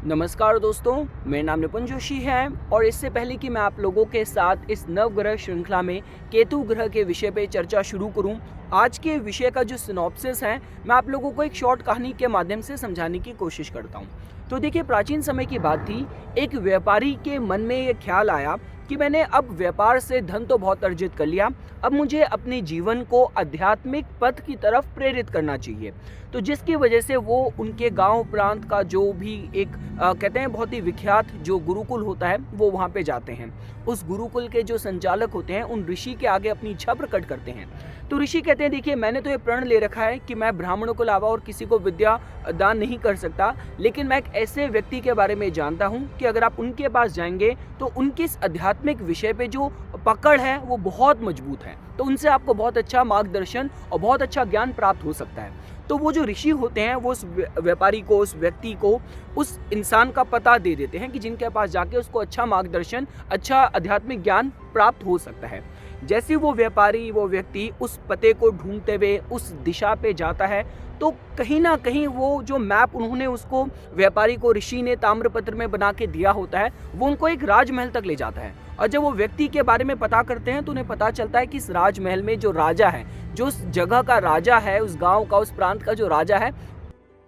नमस्कार दोस्तों, मेरा नाम निपुण जोशी है और इससे पहले कि मैं आप लोगों के साथ इस नवग्रह श्रृंखला में केतु ग्रह के विषय पे चर्चा शुरू करूं, आज के विषय का जो सिनॉप्सिस है मैं आप लोगों को एक शॉर्ट कहानी के माध्यम से समझाने की कोशिश करता हूं। तो देखिए, प्राचीन समय की बात थी। एक व्यापारी के मन में ये ख्याल आया कि मैंने अब व्यापार से धन तो बहुत अर्जित कर लिया, अब मुझे अपने जीवन को आध्यात्मिक पथ की तरफ प्रेरित करना चाहिए। तो जिसकी वजह से वो उनके गांव प्रांत का जो भी एक कहते हैं बहुत ही विख्यात जो गुरुकुल होता है वो वहाँ पे जाते हैं। उस गुरुकुल के जो संचालक होते हैं उन ऋषि के आगे अपनी इच्छा प्रकट करते हैं। तो ऋषि कहते हैं, देखिए मैंने तो ये प्रण ले रखा है कि मैं ब्राह्मणों को अलावा और किसी को विद्या दान नहीं कर सकता, लेकिन मैं एक ऐसे व्यक्ति के बारे में जानता हूँ कि अगर आप उनके पास जाएंगे तो उनकी इस आध्यात्मिक विषय पे जो पकड़ है वो बहुत मजबूत है, तो उनसे आपको बहुत अच्छा मार्गदर्शन और बहुत अच्छा ज्ञान प्राप्त हो सकता है। तो वो जो ऋषि होते हैं वो उस व्यापारी को, उस व्यक्ति को, उस इंसान का पता दे देते हैं कि जिनके पास जाके उसको अच्छा मार्गदर्शन, अच्छा आध्यात्मिक ज्ञान प्राप्त हो सकता है। जैसे वो व्यापारी, वो व्यक्ति उस पते को ढूंढते हुए उस दिशा पे जाता है, तो कहीं ना कहीं वो जो मैप उन्होंने उसको व्यापारी को ऋषि ने ताम्रपत्र में बना के दिया होता है वो उनको एक राजमहल तक ले जाता है। और जब वो व्यक्ति के बारे में पता करते हैं तो उन्हें पता चलता है कि इस राजमहल में जो राजा है, जो उस जगह का राजा है, उस गांव का, उस प्रांत का जो राजा है,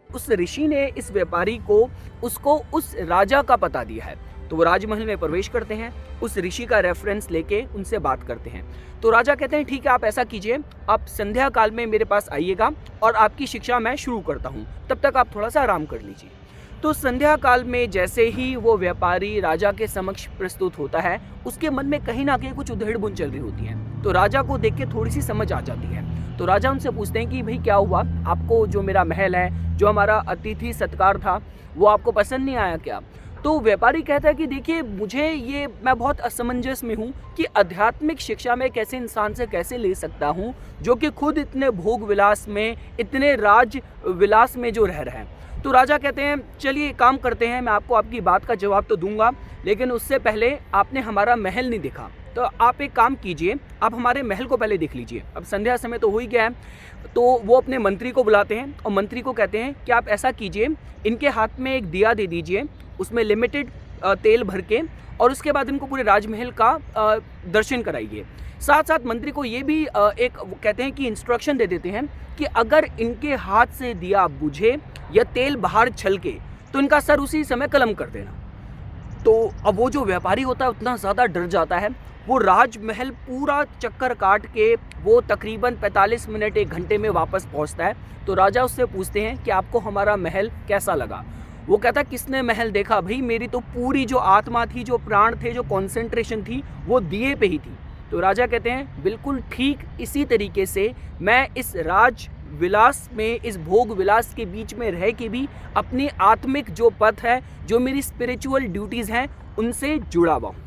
उस ऋषि ने इस व्यापारी को उसको उस राजा का पता दिया है। तो वो राजमहल में प्रवेश करते हैं, उस ऋषि का रेफरेंस लेके उनसे बात करते हैं। तो राजा कहते हैं, ठीक है, आप ऐसा कीजिए, आप संध्या काल में मेरे पास आइएगा और आपकी शिक्षा मैं शुरू करता हूँ, तब तक आप थोड़ा सा आराम कर लीजिए। तो संध्या काल में जैसे ही वो व्यापारी राजा के समक्ष प्रस्तुत होता है, उसके मन में कहीं ना कहीं कुछ उधेड़-बुन चल रही होती है। तो राजा को देख के थोड़ी सी समझ आ जाती है। तो राजा उनसे पूछते हैं कि भाई क्या हुआ, आपको जो मेरा महल है, जो हमारा अतिथि सत्कार था, वो आपको पसंद नहीं आया क्या? तो व्यापारी कहता है कि देखिए, मैं बहुत असमंजस में हूँ कि आध्यात्मिक शिक्षा में कैसे इंसान से कैसे ले सकता हूँ जो कि खुद इतने भोग विलास में, इतने राज विलास में जो रह रहे हैं। तो राजा कहते हैं, चलिए काम करते हैं, मैं आपको आपकी बात का जवाब तो दूंगा, लेकिन उससे पहले आपने हमारा महल नहीं देखा। तो आप एक काम कीजिए, आप हमारे महल को पहले देख लीजिए। अब संध्या समय तो हो ही गया है। तो वो अपने मंत्री को बुलाते हैं और मंत्री को कहते हैं कि आप ऐसा कीजिए, इनके हाथ में एक दिया दे दीजिए, उसमें लिमिटेड तेल भर के, और उसके बाद इनको पूरे राजमहल का दर्शन कराइए। साथ साथ मंत्री को ये भी एक कहते हैं कि इंस्ट्रक्शन दे देते हैं कि अगर इनके हाथ से दिया बुझे या तेल बाहर छलके तो इनका सर उसी समय कलम कर देना। तो अब वो जो व्यापारी होता है उतना ज़्यादा डर जाता है, वो राजमहल पूरा चक्कर काट के वो तकरीबन 45 मिनट 1 घंटे में वापस पहुंचता है। तो राजा उससे पूछते हैं कि आपको हमारा महल कैसा लगा? वो कहता है, किसने महल देखा भाई, मेरी तो पूरी जो आत्मा थी, जो प्राण थे, जो कॉन्सेंट्रेशन थी, वो दिए पे ही थी। तो राजा कहते हैं, बिल्कुल ठीक इसी तरीके से मैं इस राज विलास में, इस भोग विलास के बीच में रह के भी अपनी आत्मिक जो पथ है, जो मेरी स्पिरिचुअल ड्यूटीज़ हैं, उनसे जुड़ा हुआ हूँ।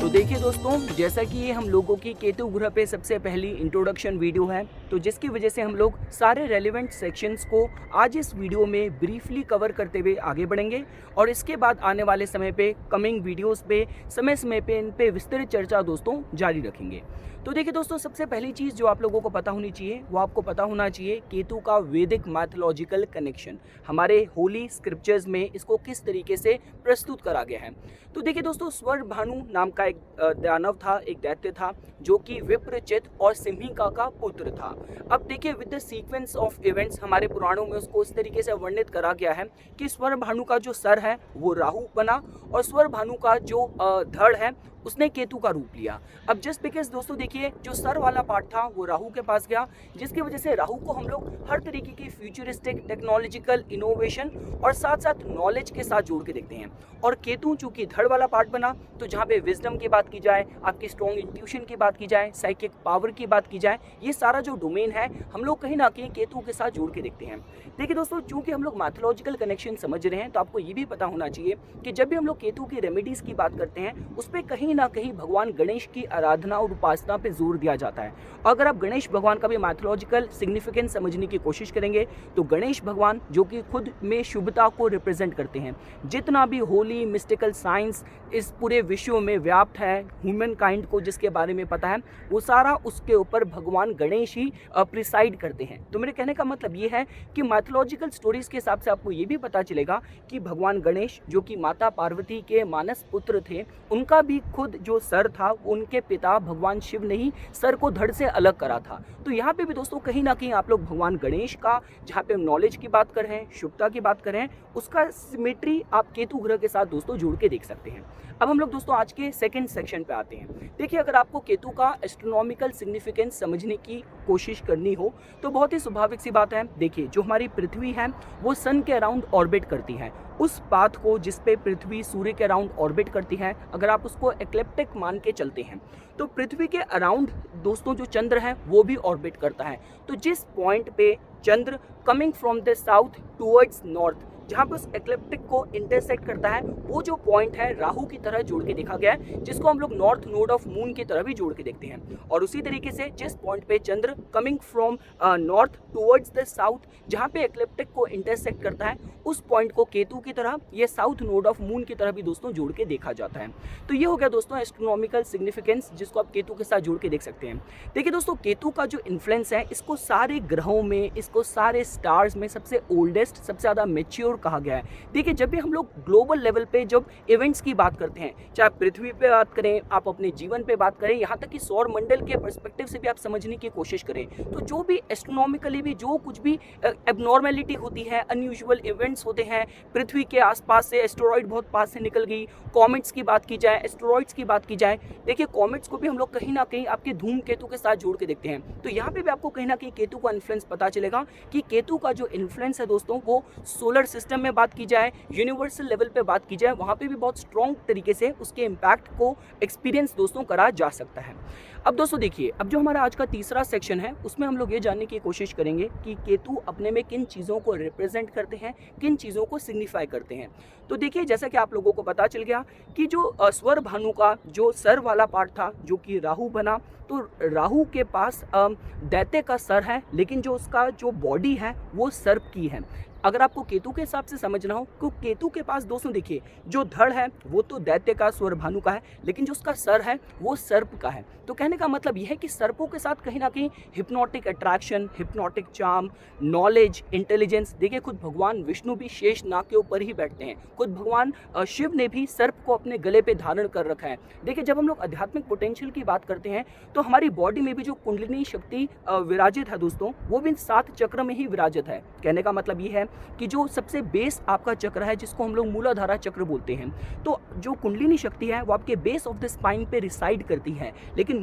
तो देखिए दोस्तों, जैसा कि ये हम लोगों की केतु ग्रह पे सबसे पहली इंट्रोडक्शन वीडियो है, तो जिसकी वजह से हम लोग सारे रेलेवेंट सेक्शंस को आज इस वीडियो में ब्रीफली कवर करते हुए आगे बढ़ेंगे और इसके बाद आने वाले समय पे, कमिंग वीडियोस पे, समय समय पे इन पे विस्तृत चर्चा दोस्तों जारी रखेंगे। तो देखिए दोस्तों, सबसे पहली चीज़ जो आप लोगों को पता होनी चाहिए वो आपको पता होना चाहिए केतु का वैदिक मैथोलॉजिकल कनेक्शन, हमारे होली स्क्रिप्चर्स में इसको किस तरीके से प्रस्तुत करा गया है। तो देखिए दोस्तों, स्वर भानु नाम का एक दानव था, एक दैत्य था, जो कि विप्रचित और सिम्हिका का पुत्र था। अब देखिए, with the sequence of events हमारे पुराणों में उसको इस तरीके से वर्णित करा गया है कि स्वर भानु का जो सर है वो राहु बना और स्वर भानु का जो धड़ है उसने केतु का रूप लिया। अब जस्ट बिकॉज दोस्तों देखिए, जो सर वाला पार्ट था वो राहु के पास गया, जिसकी वजह से राहु को हम लोग हर तरीके की फ्यूचरिस्टिक टेक्नोलॉजिकल इनोवेशन और साथ साथ नॉलेज के साथ जोड़ के देखते हैं। और केतु चूंकि धड़ वाला पार्ट बना, तो जहाँ पे विजडम की बात की जाए, आपकी स्ट्रॉन्ग इंट्यूशन की बात की जाए, साइकिक पावर की बात की जाए, ये सारा जो डोमेन है हम लोग कहीं ना कहीं केतु के साथ जोड़ के देखते हैं। देखिए दोस्तों, चूंकि हम लोग मैथोलॉजिकल कनेक्शन समझ रहे हैं, तो आपको ये भी पता होना चाहिए कि जब भी हम लोग केतु की रेमेडीज की बात करते हैं, उस पर कहीं कहीं ना कहीं भगवान गणेश की आराधना और उपासना पे जोर दिया जाता है। अगर आप गणेश भगवान का भी मैथोलॉजिकल सिग्निफिकेंस समझने की कोशिश करेंगे तो गणेश भगवान जो कि खुद में शुभता को रिप्रेजेंट करते हैं, जितना भी होली मिस्टिकल साइंस इस पूरे विश्व में व्याप्त है, ह्यूमन काइंड को जिसके बारे में पता है, वो सारा उसके ऊपर भगवान गणेश ही प्रिसाइड करते हैं। तो मेरे कहने का मतलब ये है कि मैथोलॉजिकल स्टोरीज के हिसाब से आपको ये भी पता चलेगा कि भगवान गणेश जो कि माता पार्वती के मानस पुत्र थे, उनका भी खुद जो सर था उनके पिता भगवान शिव ने ही सर को धड़ से अलग करा था। तो यहाँ पे भी दोस्तों कहीं ना कहीं आप लोग भगवान गणेश का, जहाँ पे हम नॉलेज की बात कर रहे हैं, शुभता की बात कर रहे हैं, उसका सिमेट्री आप केतु ग्रह के साथ दोस्तों जोड़ के देख सकते हैं। अब हम लोग दोस्तों आज के सेकंड सेक्शन पे आते हैं। देखिए, अगर आपको केतु का एस्ट्रोनॉमिकल सिग्निफिकेंस समझने की कोशिश करनी हो तो बहुत ही स्वाभाविक सी बात है। देखिए, जो हमारी पृथ्वी है वो सन के अराउंड ऑर्बिट करती है। उस पाथ को जिस पे पृथ्वी सूर्य के अराउंड ऑर्बिट करती है, अगर आप उसको एक्लिप्टिक मान के चलते हैं तो पृथ्वी के अराउंड दोस्तों जो चंद्र है वो भी ऑर्बिट करता है। तो जिस पॉइंट पे चंद्र coming from the south towards north, जहाँ पे उस एक्लिप्टिक को इंटरसेक्ट करता है, वो जो पॉइंट है राहु की तरह जोड़ के देखा गया है, जिसको हम लोग नॉर्थ नोड ऑफ मून की तरह भी जोड़ के देखते हैं। और उसी तरीके से जिस पॉइंट पे चंद्र coming from north towards the south, जहाँ पे एक्लिप्टिक को इंटरसेक्ट करता है, उस पॉइंट को केतु की तरह, ये साउथ नोड ऑफ मून की तरह भी दोस्तों जोड़ के देखा जाता है। तो ये हो गया दोस्तों एस्ट्रोनॉमिकल सिग्निफिकेंस, जिसको आप केतु के साथ जोड़ के देख सकते हैं। देखिए दोस्तों, केतु का जो इन्फ्लुएंस है, इसको सारे ग्रहों में, इसको सारे स्टार्स में सबसे ओल्डेस्ट, सबसे ज़्यादा मेच्योर कहा गया है। देखिए, जब भी हम लोग ग्लोबल लेवल पे जब इवेंट्स की बात करते हैं, चाहे पृथ्वी पे बात करें, आप अपने जीवन पे बात करें, यहाँ तक कि सौर मंडल के पर्सपेक्टिव से भी आप समझने की कोशिश करें, तो जो भी एस्ट्रोनॉमिकली भी जो कुछ भी एबनॉर्मेलिटी होती है, अनयूजुअल इवेंट्स होते हैं, पृथ्वी के आसपास से एस्टेरॉइड बहुत पास से निकल गई, कॉमेट्स की बात की जाए, एस्टेरॉइड्स की बात की जाए, देखिए कॉमेट्स को भी हम लोग कहीं ना कहीं आपके धूमकेतु के साथ जोड़ के देखते हैं। तो यहाँ पे भी आपको कहीं ना कहीं केतु का इन्फ्लुएंस पता चलेगा कि केतु का जो इन्फ्लुएंस है दोस्तों, वो सोलर सिस्टम में बात की जाए, यूनिवर्सल लेवल पे बात की जाए, वहाँ पे भी बहुत स्ट्रॉन्ग तरीके से उसके इम्पैक्ट को एक्सपीरियंस दोस्तों करा जा सकता है। अब दोस्तों देखिए, अब जो हमारा आज का तीसरा सेक्शन है, उसमें हम लोग ये जानने की कोशिश करेंगे कि केतु अपने में किन चीज़ों को रिप्रेजेंट करते हैं, किन चीज़ों को सिग्निफाई करते हैं। तो देखिए, जैसा कि आप लोगों को पता चल गया कि जो स्वर भानु का जो सर वाला पार्ट था, जो कि राहु बना, तो राहु के पास दैत्य का सर है, लेकिन जो उसका जो बॉडी है वो सर्प की है। अगर आपको केतु के हिसाब से समझना हो तो केतु के पास दोस्तों देखिए, जो धड़ है वो तो दैत्य का, स्वर भानु का है, लेकिन जो उसका सर है वो सर्प का है। तो कहने का मतलब यह है कि सर्पों के साथ कहीं ना कहीं hypnotic attraction, hypnotic charm, knowledge, intelligence. देखिए, खुद भगवान विष्णु भी शेष नाग के ऊपर ही बैठते हैं, खुद भगवान शिव ने भी सर्प को अपने गले पे धारण कर रखा है। देखिए, जब हम लोग आध्यात्मिक पोटेंशियल की बात करते हैं तो हमारी बॉडी में भी जो कुंडलिनी शक्ति विराजित है दोस्तों, वो भी 7 चक्र में ही विराजित है। कहने का मतलब ये है कि जो सबसे बेस आपका चक्र है, जिसको हम लोग मूलाधारा चक्र बोलते हैं, तो जो कुंडलिनी शक्ति है वो आपके बेस ऑफ द स्पाइन पे रिसाइड करती है। लेकिन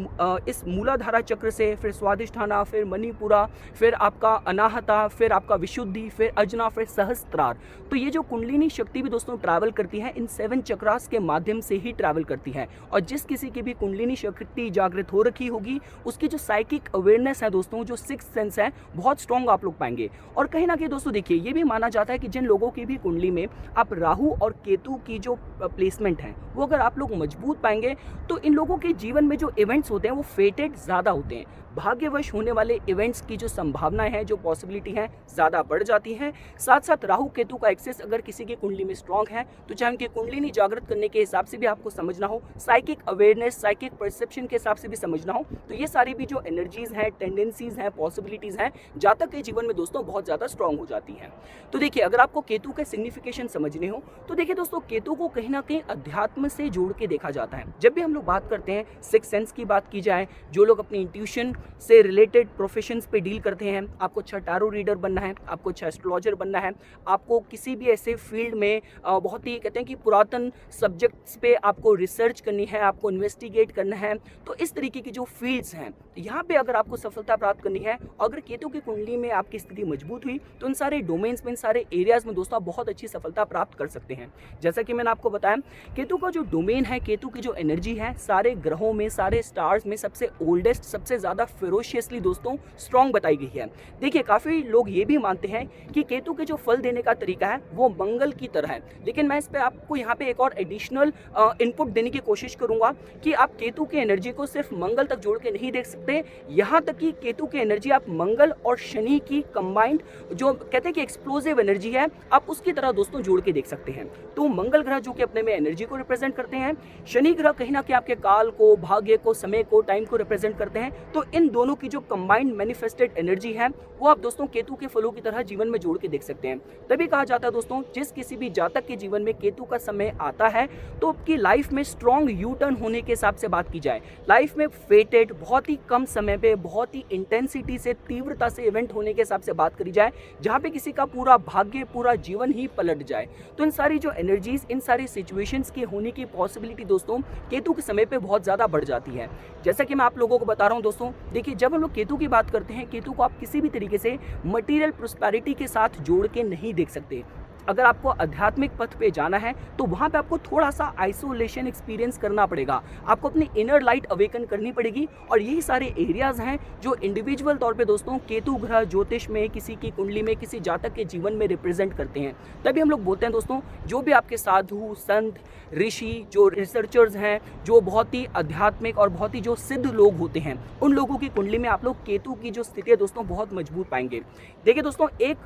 इस मूलाधारा चक्र से फिर स्वादिष्ठाना, फिर मणिपुरा, फिर आपका अनाहता, फिर आपका विशुद्धि, फिर अजना, फिर सहस्त्रार। तो ये जो कुंडलिनी शक्ति भी दोस्तों ट्रैवल करती है, इन 7 चक्रास के माध्यम से ही ट्रैवल करती है। और जिस किसी की भी कुंडलिनी शक्ति जागृत हो रखी होगी, उसकी जो साइकिक अवेयरनेस है दोस्तों, जो 6th सेंस है, बहुत स्ट्रॉन्ग आप लोग पाएंगे। और कहीं ना कहीं दोस्तों देखिए, ये भी माना जाता है कि जिन लोगों की भी कुंडली में आप राहु और केतु की जो प्लेसमेंट है, वो अगर आप लोग मजबूत पाएंगे, तो इन लोगों के जीवन में जो इवेंट्स होते हैं वो फेटेड ज़्यादा होते हैं। भाग्यवश होने वाले इवेंट्स की जो संभावनाएं हैं, जो पॉसिबिलिटी हैं, ज़्यादा बढ़ जाती हैं। साथ साथ राहु केतु का एक्सेस अगर किसी की कुंडली में स्ट्रॉन्ग है, तो चाहे उनकी कुंडली नहीं जागृत करने के हिसाब से भी आपको समझना हो, साइकिक अवेयरनेस, साइकिक परसेप्शन के हिसाब से भी समझना हो, तो ये सारी भी जो एनर्जीज हैं, टेंडेंसीज हैं, पॉसिबिलिटीज़ हैं, जातक के जीवन में दोस्तों बहुत ज़्यादा स्ट्रॉन्ग हो जाती हैं। तो देखिए, अगर आपको केतु के सिग्निफिकेशन समझने हो तो देखिए दोस्तों, केतु को कहीं ना कहीं अध्यात्म से जोड़ के देखा जाता है। जब भी हम लोग बात करते हैं, 6th सेंस की बात की जाए, जो लोग अपनी इंट्यूशन से रिलेटेड प्रोफेशंस पे डील करते हैं, आपको अच्छा टैरो रीडर बनना है, आपको अच्छा एस्ट्रोलॉजर बनना है, आपको किसी भी ऐसे फील्ड में बहुत ही कहते हैं कि पुरातन सब्जेक्ट्स पे आपको रिसर्च करनी है, आपको इन्वेस्टिगेट करना है, तो इस तरीके की जो फील्ड्स हैं, यहाँ पे अगर आपको सफलता प्राप्त करनी है, अगर केतु की कुंडली में आपकी स्थिति मजबूत हुई, तो इन सारे डोमेन्स में, इन सारे एरियाज में दोस्तों आप बहुत अच्छी सफलता प्राप्त कर सकते हैं। जैसा कि मैंने आपको बताया, केतु का जो डोमेन है, केतु की जो एनर्जी है, सारे ग्रहों में, सारे स्टार्स में सबसे ओल्डेस्ट, सबसे ज़्यादा फेरोशियसली दोस्तों स्ट्रॉन्ग बताई गई है। देखिए काफ़ी लोग ये भी मानते हैं कि केतु के जो फल देने का तरीका है वो मंगल की तरह है, लेकिन मैं इस पे आपको यहाँ पे एक और एडिशनल इनपुट देने की कोशिश करूँगा कि आप केतु की एनर्जी को सिर्फ मंगल तक जोड़ के नहीं देख सकते, यहाँ तक कि केतु की एनर्जी आप मंगल और शनि की कंबाइंड जो कहते हैं कि एक्सप्लोसिव एनर्जी है, आप उसकी तरह दोस्तों जोड़ के देख सकते हैं। तो मंगल ग्रह जो कि अपने में एनर्जी को रिप्रेजेंट करते हैं, शनि ग्रह कहीं ना कहीं आपके काल को, भाग्य को, समय को, टाइम को रिप्रेजेंट करते हैं। तो इन दोनों की जो कंबाइंड मैनिफेस्टेड एनर्जी है वो आप दोस्तों केतु के फलों की तरह जीवन में जोड़ के देख सकते हैं। तभी कहा जाता है दोस्तों जिस किसी भी जातक के जीवन में केतु का समय आता है तो आपकी लाइफ में स्ट्रॉन्ग यू टर्न होने के हिसाब से बात की जाए, लाइफ में फेटेड बहुत ही कम समय पे बहुत ही इंटेंसिटी से, तीव्रता से इवेंट होने के हिसाब से बात करी जाए, जहाँ पे किसी का पूरा भाग्य, पूरा जीवन ही पलट जाए। तो इन सारी जो एनर्जीज, इन सारी सिचुएशंस के होने की पॉसिबिलिटी दोस्तों केतु के समय पे बहुत ज़्यादा बढ़ जाती है। जैसा कि मैं आप लोगों को बता रहा हूँ दोस्तों, देखिए जब हम लोग केतु की बात करते हैं, केतु को आप किसी भी तरीके से मटीरियल प्रोस्पेरिटी के साथ जोड़ के नहीं देख सकते। अगर आपको आध्यात्मिक पथ पे जाना है तो वहाँ पे आपको थोड़ा सा आइसोलेशन एक्सपीरियंस करना पड़ेगा, आपको अपनी इनर लाइट अवेकन करनी पड़ेगी। और यही सारे एरियाज हैं जो इंडिविजुअल तौर पे दोस्तों केतु ग्रह ज्योतिष में, किसी की कुंडली में, किसी जातक के जीवन में रिप्रेजेंट करते हैं। तभी हम लोग बोलते हैं दोस्तों जो भी आपके साधु, संत, ऋषि, जो रिसर्चर्स हैं, जो बहुत ही आध्यात्मिक और बहुत ही जो सिद्ध लोग होते हैं, उन लोगों की कुंडली में आप लोग केतु की जो स्थिति है दोस्तों बहुत मजबूत पाएंगे। देखिए दोस्तों एक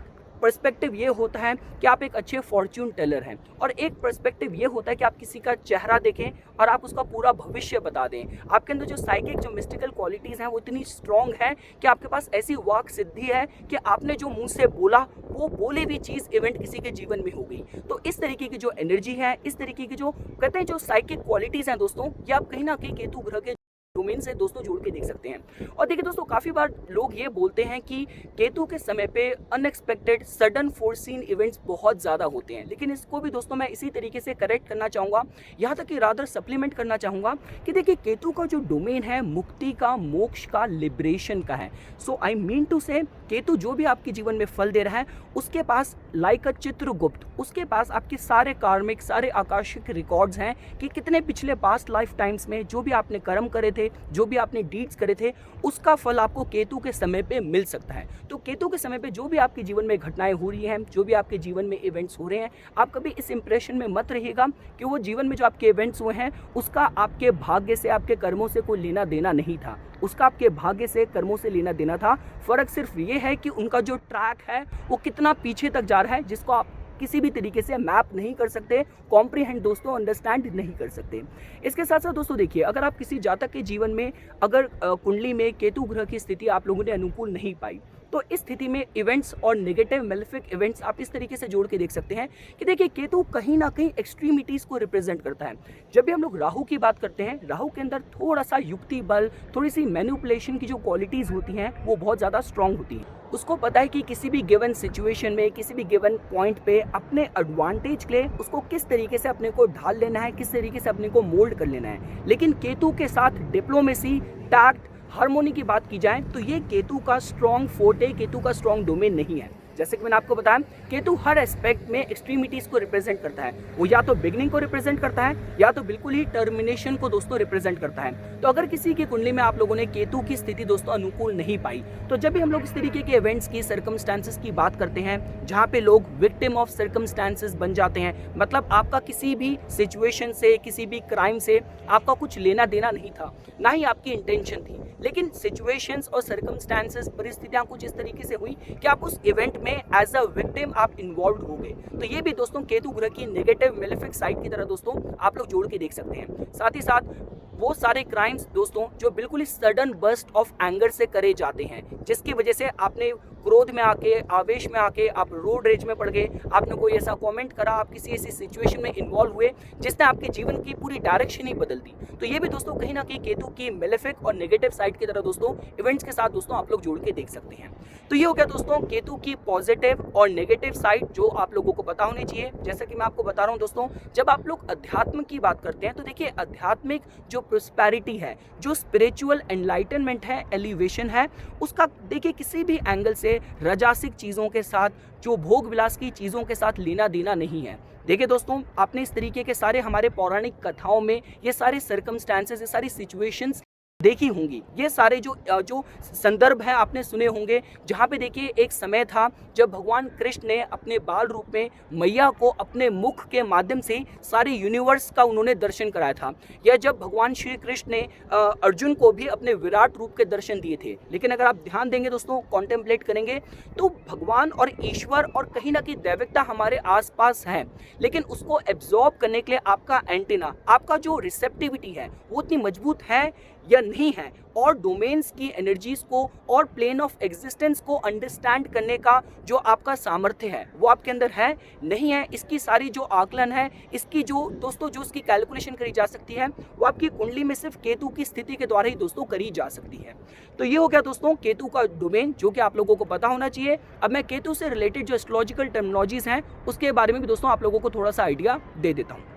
पर्सपेक्टिव ये होता है कि आप एक अच्छे फॉर्च्यून टेलर हैं, और एक पर्सपेक्टिव ये होता है कि आप किसी का चेहरा देखें और आप उसका पूरा भविष्य बता दें। आपके अंदर जो साइकिक, जो मिस्टिकल क्वालिटीज़ हैं वो इतनी स्ट्रॉन्ग है कि आपके पास ऐसी वाक सिद्धि है कि आपने जो मुंह से बोला वो बोले भी चीज़ इवेंट किसी के जीवन में हो गई। तो इस तरीके की जो एनर्जी है, इस तरीके की जो कहते हैं जो साइकिक क्वालिटीज़ हैं दोस्तों, ये आप कहीं ना कहीं केतु ग्रह के डोमेन से दोस्तों जोड़ के देख सकते हैं। और देखिए दोस्तों काफ़ी बार लोग ये बोलते हैं कि केतु के समय पे अनएक्सपेक्टेड, सडन, फोरसीन इवेंट्स बहुत ज़्यादा होते हैं, लेकिन इसको भी दोस्तों मैं इसी तरीके से करेक्ट करना चाहूँगा, यहाँ तक कि रादर सप्लीमेंट करना चाहूँगा कि देखिए केतु का जो डोमेन है मुक्ति का, मोक्ष का, लिबरेशन का है। सो आई मीन टू से केतु जो भी आपके जीवन में फल दे रहा है उसके पास लाइक अ चित्रगुप्त, उसके पास आपके सारे कार्मिक, सारे आकाशिक रिकॉर्ड्स हैं कि कितने पिछले पास्ट लाइफ टाइम्स में जो भी आपने कर्म करे थे, जो भी आपने डीड्स करे थे, उसका फल आपको केतु के समय पे मिल सकता है। तो केतु के समय पे जो भी आपके जीवन में घटनाएं हो रही हैं, जो भी आपके जीवन में इवेंट्स हो रहे हैं, आप कभी इस इंप्रेशन में मत रहिएगा कि वो जीवन में जो आपके इवेंट्स हुए हैं उसका आपके भाग्य से, आपके कर्मों से कोई लेना देना नहीं था, उसका आपके भाग्य से, कर्मों से लेना देना था। फर्क सिर्फ ये है कि उनका जो ट्रैक है वो कितना पीछे तक जा रहा है, जिसको आप किसी भी तरीके से मैप नहीं कर सकते, कॉम्प्रीहेंड दोस्तों, अंडरस्टैंड नहीं कर सकते। इसके साथ साथ दोस्तों देखिए अगर आप किसी जातक के जीवन में अगर कुंडली में केतु ग्रह की स्थिति आप लोगों ने अनुकूल नहीं पाई, तो इस स्थिति में इवेंट्स और नेगेटिव मेलेफिक इवेंट्स आप इस तरीके से जोड़ के देख सकते हैं कि देखिए केतु कहीं ना कहीं एक्सट्रीमिटीज़ को रिप्रेजेंट करता है। जब भी हम लोग राहु की बात करते हैं, राहु के अंदर थोड़ा सा युक्ति बल, थोड़ी सी मैनिपुलेशन की जो क्वालिटीज़ होती हैं वो बहुत ज़्यादा स्ट्रांग होती हैं। उसको पता है कि किसी भी गिवन सिचुएशन में, किसी भी गिवन पॉइंट पे अपने एडवांटेज के लिए उसको किस तरीके से अपने को ढाल लेना है, किस तरीके से अपने को मोल्ड कर लेना है। लेकिन केतु के साथ डिप्लोमेसी, टैक्ट, हार्मोनी की बात की जाए तो ये केतु का स्ट्रॉन्ग फोर्टे, केतु का स्ट्रॉन्ग डोमेन नहीं है। जैसे कि मैंने आपको बताया केतु हर एस्पेक्ट में एक्सट्रीमिटीज़ को रिप्रेजेंट करता है, वो या तो बिगनिंग को रिप्रेजेंट करता है या तो बिल्कुल ही टर्मिनेशन को दोस्तों रिप्रेजेंट करता है। तो अगर किसी की कुंडली में आप लोगों ने केतु की स्थिति दोस्तों अनुकूल नहीं पाई, तो जब भी हम लोग इस तरीके के इवेंट्स की, सर्कमस्टांसेस की बात करते हैं जहाँ पे लोग विक्टिम ऑफ सर्कमस्टांसेस बन जाते हैं, मतलब आपका किसी भी सिचुएशन से, किसी भी क्राइम से आपका कुछ लेना देना नहीं था, ना ही आपकी इंटेंशन थी, लेकिन सिचुएशंस और सर्कमस्टांसेस, परिस्थितियां कुछ इस तरीके से हुई कि आप उस इवेंट में एज अ विक्टिम आप इन्वॉल्व हो गए। तो ये भी दोस्तों केतु ग्रह की नेगेटिव मेलेफिक साइड की तरह दोस्तों आप लोग जोड़ के देख सकते हैं। साथ ही साथ वो सारे क्राइम्स दोस्तों जो बिल्कुल ही सडन बर्स्ट ऑफ एंगर से करे जाते हैं, जिसकी वजह से आपने क्रोध में आके, आवेश में आके आप रोड रेज में पड़ गए, आपने कोई ऐसा कमेंट करा, आप किसी ऐसी सिचुएशन में इन्वॉल्व हुए जिसने आपके जीवन की पूरी डायरेक्शन ही बदल दी। तो ये भी दोस्तों कहीं ना कहीं केतु की मेलेफिक और नेगेटिव साइड की तरह दोस्तों इवेंट्स के साथ दोस्तों आप लोग जोड़ के देख सकते हैं। तो ये हो गया दोस्तों केतु की पॉजिटिव और नेगेटिव साइड जो आप लोगों को पता होनी चाहिए। जैसा कि मैं आपको बता रहा हूँ दोस्तों, जब आप लोग अध्यात्म की बात करते हैं तो देखिए आध्यात्मिक जो प्रोस्पेरिटी है, जो स्पिरिचुअल एनलाइटनमेंट है, एलिवेशन है, उसका देखिए किसी भी एंगल से रजासिक चीज़ों के साथ, जो भोग विलास की चीज़ों के साथ लेना देना नहीं है। देखिए दोस्तों आपने इस तरीके के सारे हमारे पौराणिक कथाओं में ये सारे सर्कमस्टांसेस, ये सारी सिचुएशंस देखी होंगी। ये सारे जो संदर्भ हैं आपने सुने होंगे, जहाँ पे देखिए एक समय था जब भगवान कृष्ण ने अपने बाल रूप में मैया को अपने मुख के माध्यम से सारे यूनिवर्स का उन्होंने दर्शन कराया था, या जब भगवान श्री कृष्ण ने अर्जुन को भी अपने विराट रूप के दर्शन दिए थे। लेकिन अगर आप ध्यान देंगे दोस्तों, कॉन्टेम्पलेट करेंगे, तो भगवान और ईश्वर और कहीं ना कहीं दैविकता हमारे आसपास है, लेकिन उसको एब्जॉर्ब करने के लिए आपका एंटीना, आपका जो रिसेप्टिविटी है वो उतनी मजबूत है या नहीं है, और डोमेन्स की एनर्जीज को और प्लेन ऑफ एग्जिस्टेंस को अंडरस्टैंड करने का जो आपका सामर्थ्य है वो आपके अंदर है नहीं है। इसकी सारी जो आकलन है, इसकी जो दोस्तों जो इसकी कैलकुलेशन करी जा सकती है, वो आपकी कुंडली में सिर्फ केतु की स्थिति के द्वारा ही दोस्तों करी जा सकती है। तो ये हो गया दोस्तों केतु का डोमेन, जो कि आप लोगों को पता होना चाहिए। अब मैं केतु से रिलेटेड जो एस्ट्रोलॉजिकल टर्मिनोलॉजीज हैं उसके बारे में भी दोस्तों आप लोगों को थोड़ा सा आइडिया दे देता हूँ।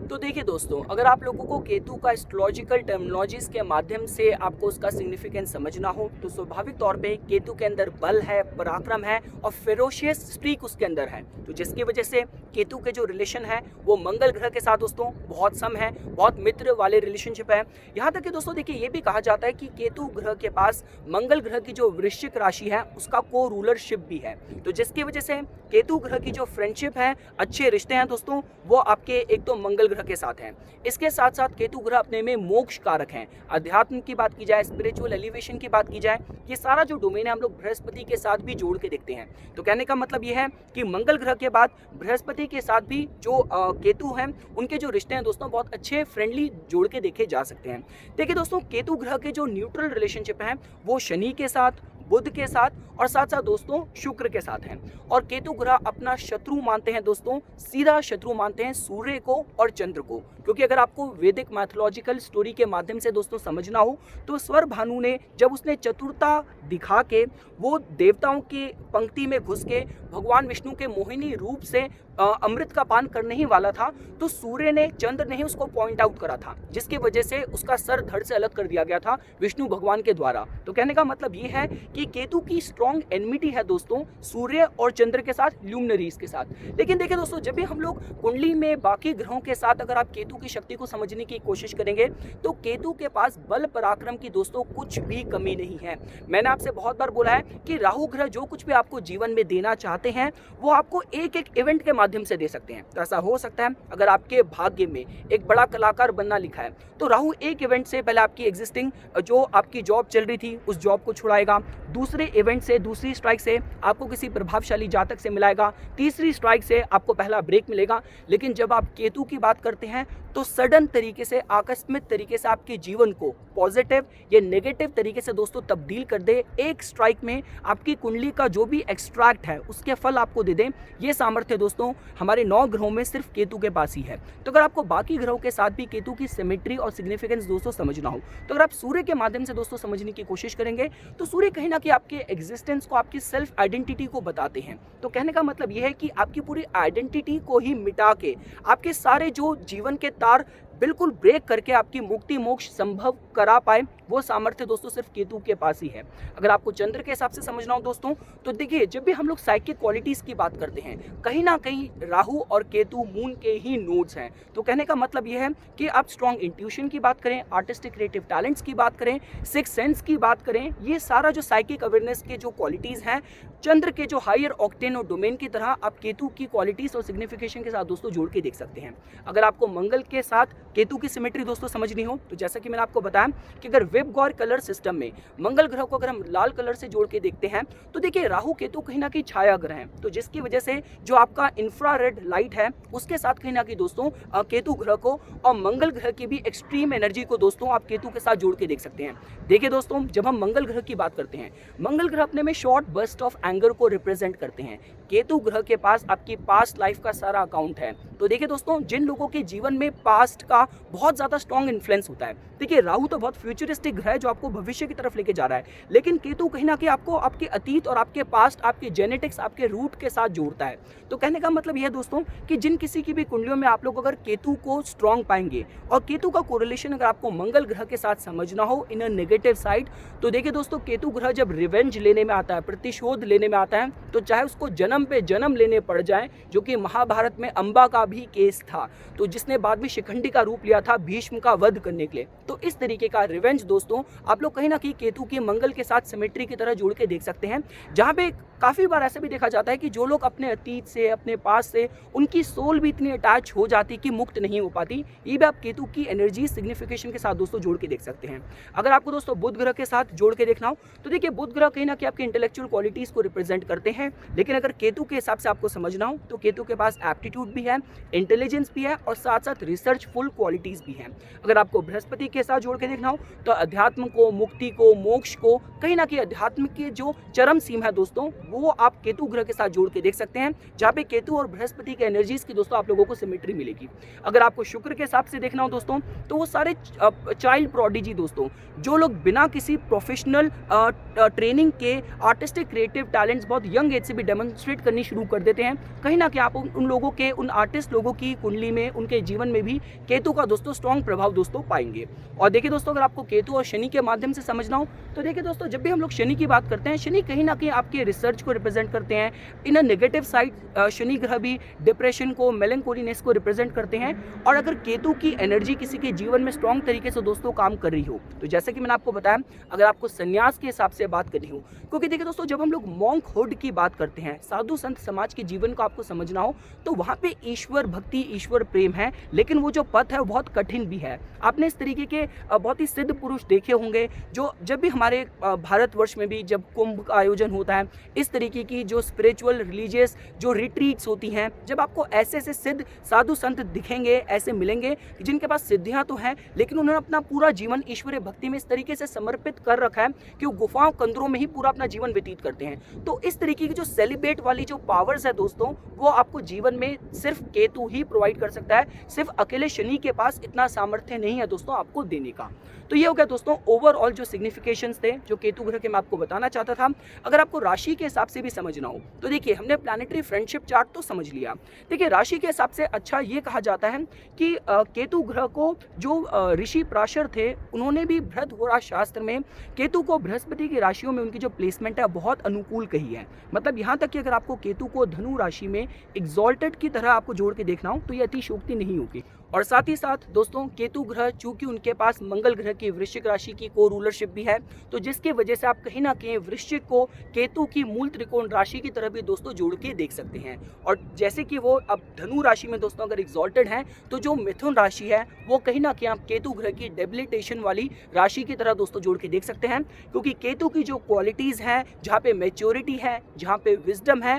तो देखिए दोस्तों, अगर आप लोगों को केतु का एस्ट्रोलॉजिकल टर्मिनोलॉजीज के माध्यम से आपको उसका सिग्निफिकेंस समझना हो, तो स्वाभाविक तौर पे केतु के अंदर बल है, पराक्रम है और फेरोशियस स्ट्रीक उसके अंदर है। तो जिसकी वजह से केतु के जो रिलेशन है वो मंगल ग्रह के साथ दोस्तों बहुत सम है, बहुत मित्र वाले रिलेशनशिप है। यहाँ तक कि दोस्तों देखिए ये भी कहा जाता है कि केतु ग्रह के पास मंगल ग्रह की जो वृश्चिक राशि है उसका को रूलरशिप भी है। तो जिसकी वजह से केतु ग्रह की जो फ्रेंडशिप है, अच्छे रिश्ते हैं दोस्तों, वो आपके एक तो मंगल ग्रह के साथ हैं। इसके साथ साथ केतु ग्रह अपने में मोक्ष कारक हैं। अध्यात्म की बात की जाए, स्पिरिचुअल एलिवेशन की बात की जाए, ये सारा जो डोमेन है हम लोग बृहस्पति के साथ भी जोड़ के देखते हैं। तो कहने का मतलब ये है कि मंगल ग्रह के बाद बृहस्पति के साथ भी जो केतु हैं उनके जो रिश्ते हैं दोस्तों बहुत अच्छे फ्रेंडली जोड़ के देखे जा सकते हैं। देखिए दोस्तों, केतु ग्रह के जो न्यूट्रल रिलेशनशिप हैं वो शनि के साथ, बुध के साथ और साथ साथ दोस्तों शुक्र के साथ हैं। और केतु ग्रह अपना शत्रु मानते हैं दोस्तों, सीधा शत्रु मानते हैं सूर्य को और चंद्र को। क्योंकि अगर आपको वैदिक मैथोलॉजिकल स्टोरी के माध्यम से दोस्तों समझना हो, तो स्वर भानु ने जब उसने चतुरता दिखा के वो देवताओं की पंक्ति में घुस के भगवान विष्णु के मोहिनी रूप से अमृत का पान करने ही वाला था, तो सूर्य ने, चंद्र ने ही उसको पॉइंट आउट करा था, जिसकी वजह से उसका सर धड़ से अलग कर दिया गया था विष्णु भगवान के द्वारा। तो कहने का मतलब ये है कि केतु की स्ट्रॉन्ग एनमिटी है दोस्तों सूर्य और चंद्र के साथ, ल्यूमिनरीज के साथ। लेकिन देखिए दोस्तों, जब भी हम लोग कुंडली में बाकी ग्रहों के साथ अगर आप केतु की शक्ति को समझने की कोशिश करेंगे, तो केतु के पास बल पराक्रम की दोस्तों कुछ भी कमी नहीं है। मैंने आपसे बहुत बार बोला है कि राहु ग्रह जो कुछ भी आपको जीवन में देना चाहते हैं वो आपको एक एक इवेंट के माध्यम से दे सकते हैं। तो ऐसा हो सकता है अगर आपके भाग्य में एक बड़ा कलाकार बनना लिखा है, तो राहु एक इवेंट से पहले आपकी एग्जिस्टिंग जो आपकी जॉब चल रही थी उस जॉब को छुड़ाएगा, दूसरे इवेंट से, दूसरी स्ट्राइक से आपको किसी प्रभावशाली जातक से मिलाएगा, तीसरी स्ट्राइक से आपको पहला ब्रेक मिलेगा। लेकिन जब आप केतु की बात करते हैं तो सडन तरीके से, आकस्मिक तरीके से आपके जीवन को पॉजिटिव या नेगेटिव तरीके से दोस्तों तब्दील कर दे, एक स्ट्राइक में आपकी कुंडली का जो भी एक्सट्रैक्ट है उसके फल आपको दे दे। ये सामर्थ्य दोस्तों हमारे 9 ग्रहों में सिर्फ केतु के पास ही है। तो अगर आपको बाकी ग्रहों के साथ भी केतु की सिमेट्री और सिग्निफिकेंस दोस्तों समझना हो, तो अगर आप सूर्य के माध्यम से दोस्तों समझने की कोशिश करेंगे, तो सूर्य कहीं ना कहीं आपके एग्जिस्टेंस को, आपकी सेल्फ आइडेंटिटी को बताते हैं। तो कहने का मतलब यह है कि आपकी पूरी आइडेंटिटी को ही मिटा के आपके सारे जो जीवन के तार बिल्कुल ब्रेक करके आपकी मुक्ति मोक्ष संभव करा पाए, वो सामर्थ्य दोस्तों सिर्फ केतु के पास ही है। अगर आपको चंद्र के हिसाब से समझना हो दोस्तों, तो देखिए जब भी हम लोग साइकिक क्वालिटीज की बात करते हैं, कहीं ना कहीं राहु और केतु मून के ही नोड्स हैं। तो कहने का मतलब यह है कि आप स्ट्रॉन्ग इंट्यूशन की बात करें, आर्टिस्टिक क्रिएटिव टैलेंट्स की बात करें, सिक्स सेंस की बात करें, ये सारा जो साइकिक अवेयरनेस के जो क्वालिटीज हैं, चंद्र के जो हायर ऑक्टेन और डोमेन की तरह आप केतु की क्वालिटीज और सिग्निफिकेशन के साथ दोस्तों जोड़ के देख सकते हैं। अगर आपको मंगल के साथ केतु की सिमेट्री दोस्तों समझनी हो, तो जैसा कि मैंने आपको बताया कि अगर वेब गॉर कलर सिस्टम में मंगल ग्रह को अगर हम लाल कलर से जोड़ के देखते हैं, तो देखिए राहु केतु कहीं ना कहीं छाया ग्रह हैं, तो जिसकी वजह से जो आपका इंफ्रारेड लाइट है उसके साथ कहीं ना कहीं दोस्तों केतु ग्रह को और मंगल ग्रह की भी एक्सट्रीम एनर्जी को दोस्तों आप केतु के साथ जोड़ के देख सकते हैं। देखिए दोस्तों, जब हम मंगल ग्रह की बात करते हैं, मंगल ग्रह अपने में शॉर्ट बर्स्ट ऑफ एंगर को रिप्रेजेंट करते हैं। केतु ग्रह के पास आपकी पास्ट लाइफ का सारा अकाउंट है। तो देखिए दोस्तों, जिन लोगों के जीवन में पास्ट का बहुत ज्यादा स्ट्रॉन्ग इन्फ्लुएंस होता है, देखिए राहु तो बहुत फ्यूचरिस्टिक ग्रह है जो आपको भविष्य की तरफ लेके जा रहा है, लेकिन केतु कहीं ना कहीं आपको आपके अतीत और आपके पास्ट, आपके जेनेटिक्स, आपके रूट के साथ जोड़ता है। तो कहने का मतलब यह है दोस्तों कि जिन किसी की भी कुंडलियों में आप लोग अगर केतु को स्ट्रॉन्ग पाएंगे, और केतु का कोरिलेशन अगर आपको मंगल ग्रह के साथ समझना हो इन अ नेगेटिव साइड, तो देखिए दोस्तों केतु ग्रह जब रिवेंज लेने में आता है, प्रतिशोध लेने में आता है, तो चाहे उसको जन्म पे जन्म लेने पड़ जाए, जो कि महाभारत में अंबा का भी केस था, तो जिसने बाद में शिखंडी का रूप लिया था भीष्म का वध करने के लिए। तो इस तरीके का रिवेंज दोस्तों आप लोग कहीं ना कहीं केतु की मंगल के साथ सिमेट्री की तरह जोड़ के देख सकते हैं, जहाँ पे काफ़ी बार ऐसा भी देखा जाता है कि जो लोग अपने अतीत से, अपने पास से, उनकी सोल भी इतनी अटैच हो जाती कि मुक्त नहीं हो पाती। ये भी आप केतु की एनर्जी सिग्निफिकेशन के साथ दोस्तों जोड़ के देख सकते हैं। अगर आपको दोस्तों बुध ग्रह के साथ जोड़ के देखना हो तो देखिए बुध ग्रह कहीं ना कहीं आपकी इंटेलेक्चुअल क्वालिटीज़ को रिप्रेजेंट करते हैं, लेकिन अगर केतु के हिसाब से आपको समझना हो तो केतु के पास एप्टीट्यूड भी है, इंटेलिजेंस भी है और साथ साथ रिसर्चफुल क्वालिटीज़ भी हैं। अगर आपको बृहस्पति के साथ जोड़ के देखना हो तो अध्यात्म को, मुक्ति को, मोक्ष को, कहीं ना कहीं अध्यात्म की जो चरम सीमा है दोस्तों वो आप केतु ग्रह के साथ जोड़ के देख सकते हैं, जहाँ पे केतु और बृहस्पति के एनर्जीज की दोस्तों आप लोगों को सिमेट्री मिलेगी। अगर आपको शुक्र के हिसाब से देखना हो दोस्तों तो वो सारे चाइल्ड प्रोडिजी दोस्तों, जो लोग बिना किसी प्रोफेशनल ट्रेनिंग के आर्टिस्टिक क्रिएटिव टैलेंट्स बहुत यंग एज से भी डेमोन्स्ट्रेट करनी शुरू कर देते हैं, कहीं ना कहीं आप उन लोगों के, उन आर्टिस्ट लोगों की कुंडली में, उनके जीवन में भी केतु का दोस्तों स्ट्रॉन्ग प्रभाव दोस्तों पाएंगे। और देखिए दोस्तों अगर आपको केतु और शनि के माध्यम से समझना हो तो देखिए दोस्तों जब भी हम लोग शनि की बात करते हैं, शनि कहीं ना कहीं आपके रिसर्च को रिप्रेजेंट करते हैं। इन अ नेगेटिव साइड शनि ग्रह भी डिप्रेशन को, मेलंकोलीनेस को रिप्रेजेंट करते हैं। और अगर केतु की एनर्जी किसी के जीवन में स्ट्रॉन्ग तरीके से दोस्तों काम कर रही हो तो जैसे कि मैंने आपको बताया, अगर आपको संन्यास के हिसाब से बात करनी हो, क्योंकि देखिए दोस्तों जब हम लोग मॉन्कहुड की बात करते हैं, साधु संत समाज के जीवन को आपको समझना हो तो वहाँ पे ईश्वर भक्ति, ईश्वर प्रेम है, लेकिन वो जो पथ है वो बहुत कठिन भी है। आपने इस तरीके के बहुत ही सिद्ध पुरुष देखे होंगे जो जब भी हमारे भारतवर्ष में भी जब कुंभ का आयोजन होता है, इस तरीके की जो स्पिरिचुअल रिलीजियस जो रिट्रीट्स होती हैं, जब आपको ऐसे ऐसे सिद्ध साधु संत दिखेंगे, ऐसे मिलेंगे जिनके पास सिद्धियां तो हैं लेकिन उन्होंने अपना पूरा जीवन ईश्वरीय भक्ति में इस तरीके से समर्पित कर रखा है कि वो गुफाओं कंदरों में ही पूरा अपना जीवन व्यतीत करते हैं। तो इस तरीके की जो सेलिब्रेट वाली जो पावर्स है दोस्तों वो आपको जीवन में सिर्फ केतु ही प्रोवाइड कर सकता है, सिर्फ अकेले शनि के पास इतना सामर्थ्य नहीं है दोस्तों आपको देने का। तो ये हो गया दोस्तों ओवरऑल जो सिग्निफिकेशंस थे जो केतु ग्रह के मैं आपको बताना चाहता था। अगर आपको राशि के हिसाब से भी समझना हो तो देखिए हमने प्लैनेटरी फ्रेंडशिप चार्ट तो समझ लिया। देखिए राशि के हिसाब से अच्छा ये कहा जाता है कि केतु ग्रह को जो ऋषि पराशर थे उन्होंने भी बृहद शास्त्र में केतु को बृहस्पति की राशियों में उनकी जो प्लेसमेंट है बहुत अनुकूल कही है। मतलब यहाँ तक कि अगर आपको केतु को धनु राशि में एग्जॉल्टेड की तरह आपको जोड़ के देखना हो तो ये अतिशयोक्ति नहीं होगी। और साथ ही साथ दोस्तों केतु ग्रह चूंकि उनके पास मंगल ग्रह की वृश्चिक राशि की को रूलरशिप भी है, तो जिसकी वजह से आप कहीं ना कहीं वृश्चिक को केतु की मूल त्रिकोण राशि की तरह भी दोस्तों जोड़ के देख सकते हैं। और जैसे कि वो अब धनु राशि में दोस्तों अगर एग्जॉल्टेड है तो जो मिथुन राशि है वो कहीं ना कहीं आप केतु ग्रह की डेबिलिटेशन वाली राशि की तरह दोस्तों जोड़ के देख सकते हैं, क्योंकि केतु की जो क्वालिटीज हैं, जहाँ पे मेच्योरिटी है, जहाँ पे विजडम है,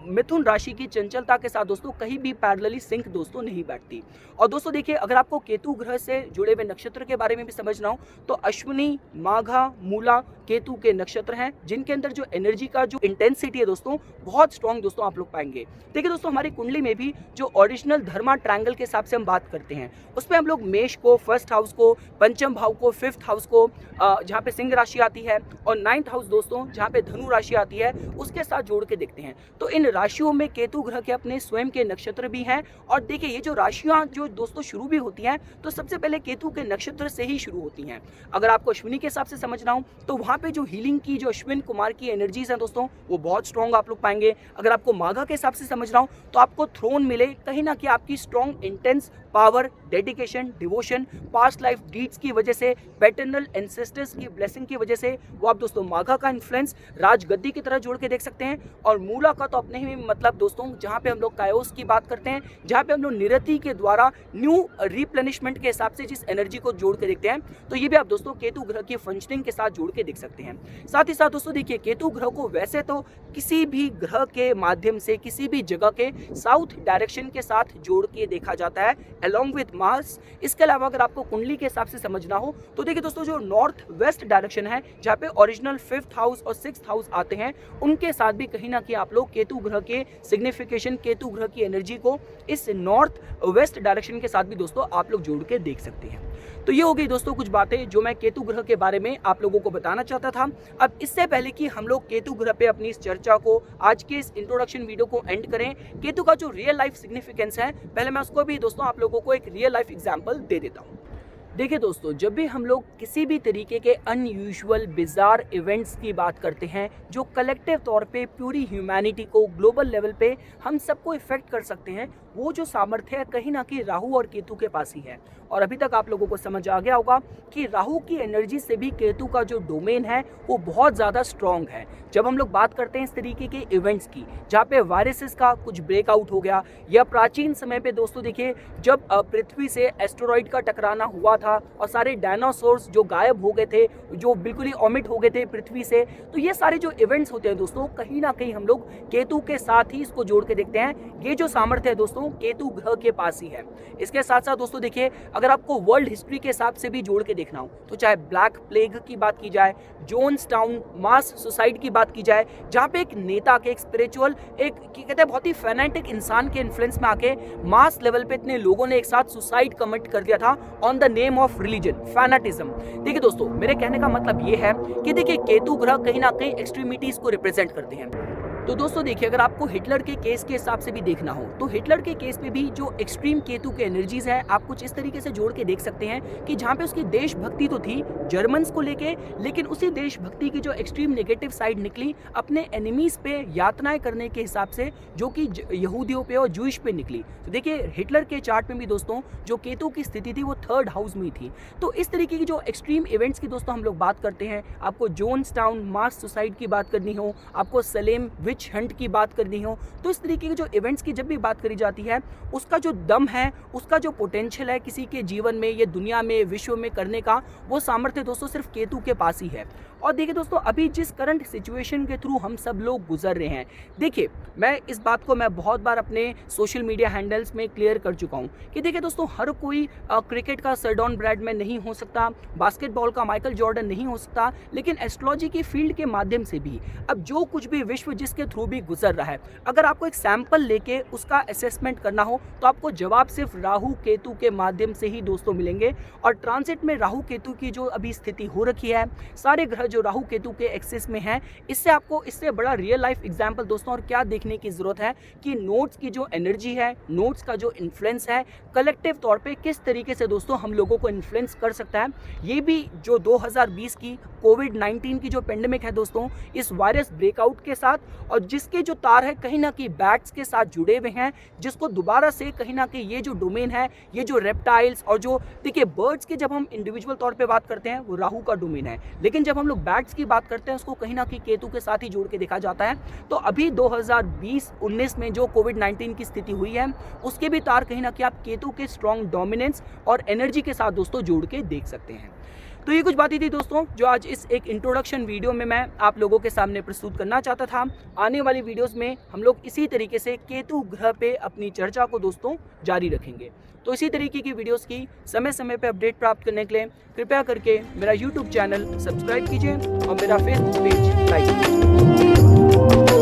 मिथुन राशि की चंचलता के साथ दोस्तों कहीं भी पैरेलली सिंक दोस्तों नहीं बैठती। और दोस्तों देखिए अगर आपको केतु ग्रह से जुड़े हुए नक्षत्र के बारे में भी समझना हो तो अश्विनी, माघा, मूला केतु के नक्षत्र हैं जिनके अंदर जो एनर्जी का जो इंटेंसिटी है दोस्तों बहुत स्ट्रॉन्ग दोस्तों आप लोग पाएंगे। देखिए दोस्तों हमारी कुंडली में भी जो ओरिजिनल धर्मा ट्रायंगल के हिसाब से हम बात करते हैं उसमें हम लोग मेष को फर्स्ट हाउस को, पंचम भाव को फिफ्थ हाउस को, जहाँ पे सिंह राशि आती है, और नाइन्थ हाउस दोस्तों जहाँ पे धनु राशि आती है उसके साथ जोड़ के देखते हैं। तो इन राशियों में केतु ग्रह के अपने स्वयं के नक्षत्र भी हैं। और देखिए ये जो राशियाँ जो दोस्तों शुरू भी होती हैं तो सबसे पहले केतु के नक्षत्र से ही शुरू होती हैं। अगर आपको अश्विनी के हिसाब से समझना हो तो वहाँ पे जो हीलिंग की जो अश्विन कुमार की एनर्जीज हैं दोस्तों वो बहुत स्ट्रॉन्ग आप लोग पाएंगे। अगर आपको माघा के हिसाब से समझना हो तो आपको थ्रोन मिले, कहीं ना कहीं आपकी strong intense power, dedication, devotion, past life deeds की वजह से, पैटर्नल एंसेस्टर्स की ब्लेसिंग की वजह से वो आप दोस्तों माघा का इन्फ्लुएंस राजगद्दी की तरह जोड़ के देख सकते हैं। और मूला का तो अपने ही मतलब दोस्तों जहाँ पे हम लोग कायोस की बात करते हैं, जहाँ पे हम लोग निरति के द्वारा न्यू रिप्लेनिशमेंट के हिसाब से जिस एनर्जी को जोड़ के देखते हैं, तो ये भी आप दोस्तों केतु ग्रह की फंक्शनिंग के साथ जोड़ के देख सकते हैं। साथ ही साथ दोस्तों देखिए केतु ग्रह को वैसे तो किसी भी ग्रह के माध्यम से किसी भी जगह के साउथ डायरेक्शन के साथ जोड़ के देखा जाता है अलॉन्ग विथ मार्स। इसके अलावा अगर आपको कुंडली के हिसाब से समझना हो तो देखिए दोस्तों जो नॉर्थ वेस्ट डायरेक्शन है जहाँ पे ओरिजिनल फिफ्थ हाउस और सिक्स्थ हाउस आते हैं उनके साथ भी कहीं ना कहीं आप लोग केतु ग्रह के सिग्निफिकेशन, केतु ग्रह की एनर्जी को इस नॉर्थ वेस्ट डायरेक्शन के साथ भी दोस्तों आप लोग जोड़ के देख सकते हैं। तो ये हो गई दोस्तों कुछ बातें जो मैं केतु ग्रह के बारे में आप लोगों को बताना चाहता था। अब इससे पहले कि हम लोग केतु ग्रह पे अपनी इस चर्चा को, आज के इस इंट्रोडक्शन वीडियो को एंड करें, केतु का जो रियल लाइफ सिग्निफिकेंस है पहले मैं उसको भी दोस्तों आप लोगों को एक रियल लाइफ एग्जांपल दे देता हूँ। देखिए दोस्तों, जब भी हम लोग किसी भी तरीके के अनयूजुअल बिजार इवेंट्स की बात करते हैं जो कलेक्टिव तौर पे पूरी ह्यूमैनिटी को ग्लोबल लेवल पे हम सबको इफेक्ट कर सकते हैं, वो जो सामर्थ्य है कहीं ना कहीं राहु और केतु के पास ही है। और अभी तक आप लोगों को समझ आ गया होगा कि राहु की एनर्जी से भी केतु का जो डोमेन है वो बहुत ज़्यादा स्ट्रॉन्ग है। जब हम लोग बात करते हैं इस तरीके के इवेंट्स की जहाँ पे वायरसेस का कुछ ब्रेकआउट हो गया, या प्राचीन समय पे दोस्तों देखिए जब पृथ्वी से एस्टेरॉइड का टकराना हुआ था और सारे डायनासोर्स जो गायब हो गए थे, जो बिल्कुल ही ओमिट हो गए थे पृथ्वी से, तो ये सारे जो इवेंट्स होते हैं दोस्तों कहीं ना कहीं हम लोग केतु के साथ ही इसको जोड़ के देखते हैं। ये जो सामर्थ्य है दोस्तों केतु ग्रह के पास ही है। इसके साथ साथ दोस्तों देखिए, अगर आपको वर्ल्ड हिस्ट्री के हिसाब से भी जोड़ के देखना हो तो चाहे ब्लैक प्लेग की बात की जाए, जोन्सटाउन मास सुसाइड की बात की जाए, जहाँ पे एक नेता के, एक स्पिरिचुअल, एक कहते हैं बहुत ही फैनेटिक इंसान के इन्फ्लुएंस में आके मास लेवल पे इतने लोगों ने एक साथ सुसाइड कमिट कर दिया था on the name of religion, fanaticism. देखिए दोस्तों, मेरे कहने का मतलब ये है कि देखिए केतु ग्रह कहीं ना कहीं एक्सट्रीमिटीज को रिप्रेजेंट करते हैं। तो दोस्तों देखिए, अगर आपको हिटलर के केस के हिसाब से भी देखना हो तो हिटलर के केस में भी जो एक्सट्रीम केतु के एनर्जीज है आप कुछ इस तरीके से जोड़ के देख सकते हैं कि जहाँ पे उसकी देशभक्ति तो थी जर्मन्स को लेके, लेकिन उसी देशभक्ति की जो एक्सट्रीम नेगेटिव साइड निकली अपने एनिमीज पे यातनाएं करने के हिसाब से, जो कि यहूदियों पे और जूइश पे निकली। तो देखिए हिटलर के चार्ट में भी दोस्तों जो केतु की स्थिति थी वो 3rd हाउस में थी। तो इस तरीके की जो एक्सट्रीम इवेंट्स की दोस्तों हम लोग बात करते हैं, आपको जोन्सटाउन मास सुसाइड की बात करनी हो, आपको सलेम विच हंट की बात करनी हो, तो इस तरीके के जो इवेंट्स की जब भी बात करी जाती है उसका जो दम है, उसका जो पोटेंशियल है किसी के जीवन में, ये दुनिया में, विश्व में करने का, वो सामर्थ्य दोस्तों सिर्फ केतु के पास ही है। और देखिए दोस्तों, अभी जिस करंट सिचुएशन के थ्रू हम सब लोग गुजर रहे हैं, देखिए मैं इस बात को मैं बहुत बार अपने सोशल मीडिया हैंडल्स में क्लियर कर चुका हूँ कि देखिए दोस्तों, हर कोई क्रिकेट का सर्डॉन ब्रैडमैन नहीं हो सकता, बास्केटबॉल का माइकल जॉर्डन नहीं हो सकता, लेकिन एस्ट्रोलॉजी की फील्ड के माध्यम से भी अब जो कुछ भी विश्व जिसके थ्रू भी गुजर रहा है, अगर आपको एक सैंपल लेके उसका असेसमेंट करना हो तो आपको जवाब सिर्फ राहु केतु के माध्यम से ही दोस्तों मिलेंगे। और ट्रांजिट में राहु केतु की जो अभी स्थिति हो रखी है, सारे ग्रह जो राहु केतु के एक्सिस में हैं, इससे आपको इससे बड़ा रियल लाइफ एग्जांपल दोस्तों और क्या देखने की जरूरत है कि नोट्स की जो एनर्जी है, नोट्स का जो इन्फ्लुएंस है कलेक्टिव तौर पे किस तरीके से दोस्तों हम लोगों को इन्फ्लुएंस कर सकता है। ये भी जो 2020 की कोविड-19 की जो पेंडेमिक है दोस्तों, इस वायरस ब्रेकआउट के साथ और जिसके जो तार है कहीं ना कहीं बैट्स के साथ जुड़े हुए हैं, जिसको दोबारा से कहीं ना कहीं ये जो डोमेन है, ये जो रेप्टाइल्स और जो देखिए बर्ड्स की जब हम इंडिविजुअल तौर पे बात करते हैं वो राहु का डोमेन है, लेकिन जब हम लोग बैट्स की बात करते हैं उसको कहीं ना कहीं केतु के साथ ही जोड़ के देखा जाता है। तो अभी 2020-19 में जो कोविड-19 की स्थिति हुई है उसके भी तार कहीं ना कहीं आप केतु के स्ट्रॉन्ग डोमिनेंस और एनर्जी के साथ दोस्तों जोड़ के देख सकते हैं। तो ये कुछ बातें थी दोस्तों जो आज इस एक इंट्रोडक्शन वीडियो में मैं आप लोगों के सामने प्रस्तुत करना चाहता था। आने वाली वीडियोस में हम लोग इसी तरीके से केतु ग्रह पे अपनी चर्चा को दोस्तों जारी रखेंगे। तो इसी तरीके की वीडियोस की समय समय पे अपडेट प्राप्त करने के लिए कृपया करके मेरा यूट्यूब चैनल सब्सक्राइब कीजिए और मेरा फेसबुक पेज लाइक कीजिए।